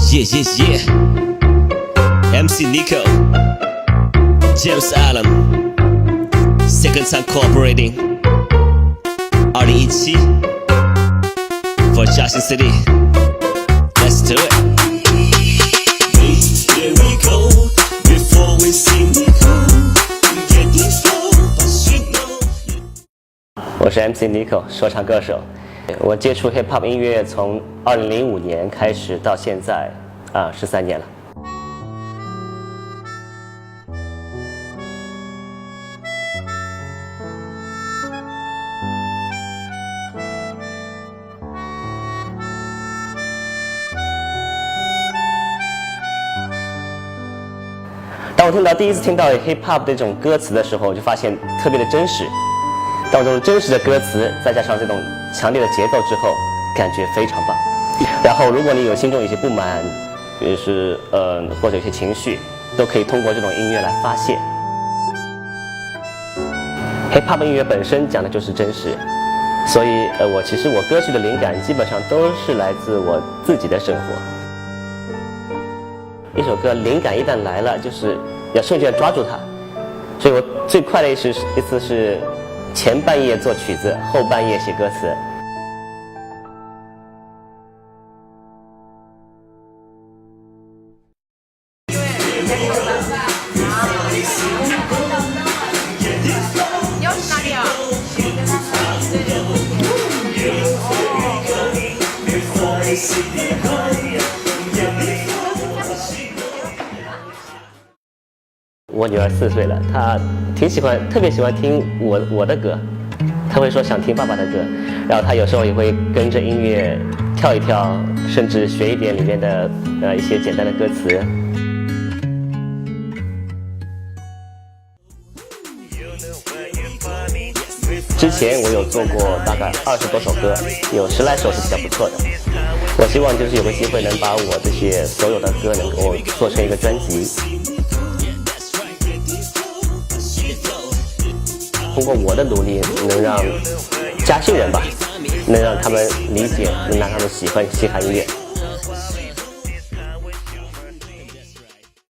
Yeah. MC Nico, James Allen, Second Time Cooperating 2017 for Justin City. Let's do it. Here we go. Before we sing Nico, get this flow, but you know. 我是 MC Nico， 说唱歌手。我接触 Hip Hop 音乐从2005年开始到现在13年了。当我第一次听到 Hip Hop 的这种歌词的时候，我就发现特别的真实。当这种真实的歌词再加上这种强烈的节奏之后，感觉非常棒。然后，如果你心中有些不满，就是或者有些情绪，都可以通过这种音乐来发泄。Hip Hop 音乐本身讲的就是真实，所以其实我歌曲的灵感基本上都是来自我自己的生活。一首歌灵感一旦来了，就是要瞬间抓住它。所以我最快的一次是前半夜做曲子，后半夜写歌词。我女儿4岁了，她特别喜欢听我的歌，她会说想听爸爸的歌，然后她有时候也会跟着音乐跳一跳，甚至学一点里面的一些简单的歌词。之前我有做过大概20多首歌，有10来首是比较不错的。我希望就是有个机会能把我这些所有的歌能够做成一个专辑。通过我的努力，能让嘉兴人吧，能让他们理解，能让他们喜欢嘻哈音乐。